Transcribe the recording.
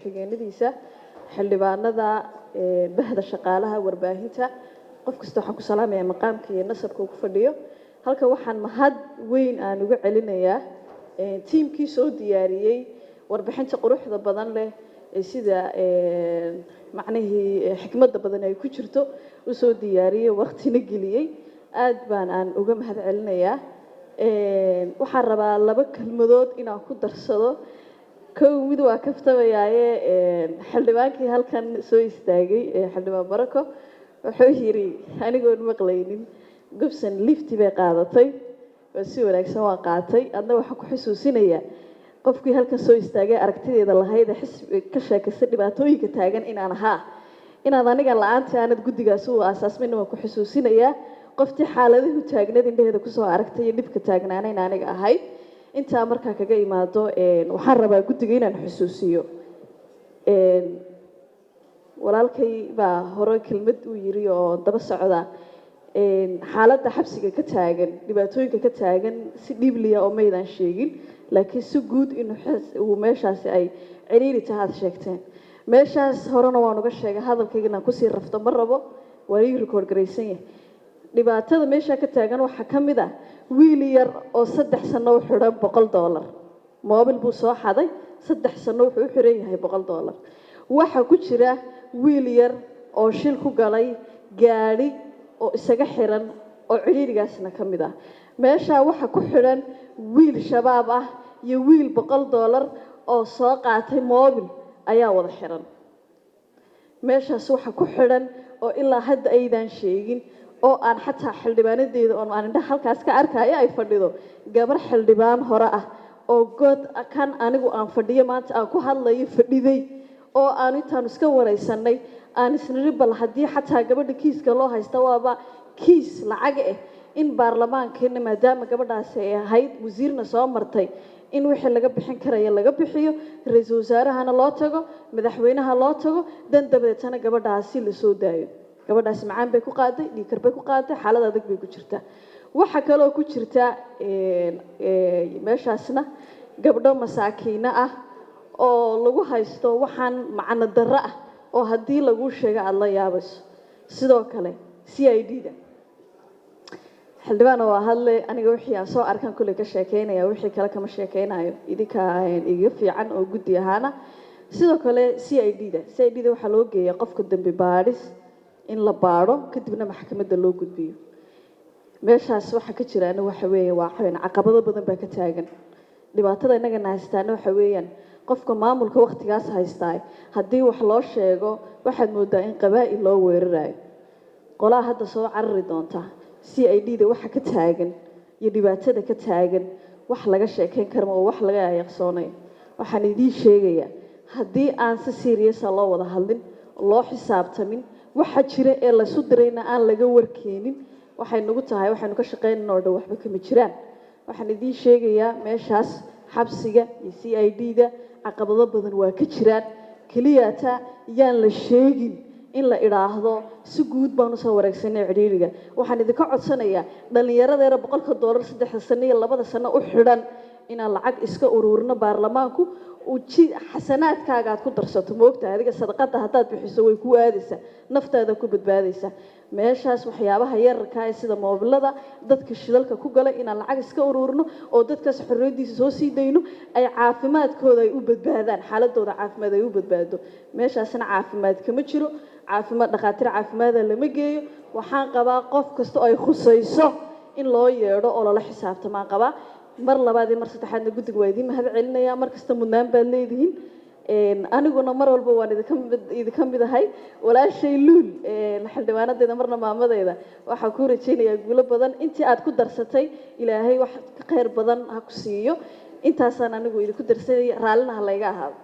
xigeenadiisa xildhibaanada bahda shaqaalaha warbaahinta qof kasta waxaan ku salaamayaa maqaamka iyo nasabka uu ku fadhiyo halka waxaan mahad weyn aan uga celinayaa tiimkii soo diyaariyay warbixinta quruxda badan leh sida macnihii xikmadda badan ay ku jirto u soo diyaariyay waqtina geliyay aad baan aan uga mahad celinayaa waxaan rabaa laba kalmadood inaan ku darsado kow mid waa kaftabayaaye xildhibaankii halkan soo istaagay xildhibaan barako wuxuu yiri anigoon maqlaynin gobsan lifti bay qaadatay waa si wanaagsan waa qaatay adna waxaan ku xusuusinayaa qofkii halkan soo istaagay aragtideeda lahayd xisbi ka sheekaysa dhibaatooyinka taagan inaan ahaa inaad aniga la'aantii aanad guddigaas u aasaasmin waan ku xusuusinayaa qoftii xaaladahu taagneed indhaheeda kusoo aragtay iyo dhibka taagnaanayn aniga ahayd intaa markaa kaga imaado waxaan rabaa guddiga inaan xusuusiyo walaalkay baa hore kelmad uu yiri oo daba socda xaaladda xabsiga ka taagan dhibaatooyinka ka taagan si dhiibliya oo maydaan sheegin laakiin si guud inuu meeshaasi ay ciriiri tahaad sheegteen meeshaas horena waan uga sheegay hadalkayga inaan kusii rafto ma rabo waa ii rikoord garaysan yahay dhibaatada meesha ka taagan waxaa ka mid ah wiil yar oo 3 sano u xiran $100 moobil buu soo xaday 3 sano wuxuu u xiran yahay $100 waxa ku jira wiil yar oo shil ku galay gaari oo isaga xiran oo ciriirigaasna ka mid ah meesha waxa ku xiran wiil shabaab ah iyo wiil $100 oo soo qaatay moobil ayaa wada xiran meeshaas waxa ku xiran oo ilaa hadda aydan sheegin oo aan xataa xildhibaanadeeda oo aan indhaha halkaas ka arkaayo ay fadhido gabar xildhibaan hore ah oo god kan anigu aan fadhiyo maanta aan ku hadlayo fadhiday oo aan intaan iska wareysanay aan isniri bal haddii xataa gabadha kiiska loo haysta waaba kiis lacag ah in baarlamaankeena maadaama gabadhaasi ay ahayd wasiirna soo martay in wixii laga bixin karayo laga bixiyo ra'iisul wasaarahana loo tago madaxweynaha loo tago dan dabadeetana gabadhaasi la soo daayo gabadhaas macaan bay ku qaaday dhiikar bay ku qaaday xaalad adag bay ku jirtaa waxa kale oo ku jirta meeshaasna gabdho masaakiina ah oo lagu haysto waxaan macna darro ah oo haddii lagu sheego aad la yaabayso sidoo kale CID-da xildhibaan waa hadle aniga wixii aan soo arkan kulli ka sheekeynaya wixii kale kama sheekeynayo idinka iga fiican oo guddi ahaana sidoo kale CID-da waxaa loo geeyaa qofka dambi baadhis in la baaro kadibna maxkamadda loo gudbiyo meeshaas waxa ka jira waxa weeye waa caqabado badan baa ka taagan dhibaatada inaga haystaana waxa weeyaan qofka maamulka waqtigaas haystaa haddii wax loo sheego waxaad moodaa in qabaa'il loo weerarayo qolaha hadda soo carari doonta CID-da waxa ka taagan iyo dhibaatada ka taagan wax laga sheekeyn karo oo wax laga yaqsoonayo waxaan idin sheegayaa haddii aan si serious ah loo wada hadlin loo xisaabtamin waxa jira ee la isu dirayna aan laga warkeenin waxay nagu tahay waxaanu ka shaqeynaa oo dhan waxba kama jiraan waxaan idin sheegayaa meeshaas xabsiga iyo CID-da caqabado badan waa ka jiraan kaliya ta yaan la sheegin in la iraahdo si guud baan u soo wareegsanay ciriiriga waxaan idinka codsanayaa dhalinyaradeena $100 3 sano iyo 2 sano u xiran inaan lacag iska ururino baarlamaanku xasanaadkaaga aad ku darsato moogtahay adiga sadaqada haddaad bixiso way ku aadaysaa naftaada ku badbaadaysaa meeshaas waxyaabaha yararka ah sida moobilada dadka shilalka ku galay inaan lacag iska ururino oo dadkaas xorriyadiisa soo sii dayno ay caafimaadkooda ay u badbaadaan xaaladooda caafimaad ay u badbaado meeshaasna caafimaad kama jiro caafimaad dhaqaatiir caafimaad lama geeyo waxaan qabaa qof kasta oo ay khusayso in loo yeedho oo lala xisaabtamaan qabaa mar labaad iyo mar saddexaadna guddiga waa idin mahad celinaya mar kasta mudnaan baad leedihiin aniguna mar walba waan idinka mid ahay walaashay luul xildhibaanadeeda marna maamadeeda waxaan ku rajaynayaa guulo badan intii aad ku darsatay ilaahay wax ka khayr badan ha ku siiyo intaasaan anigu idinku darsanaya raallina ha layga ahaado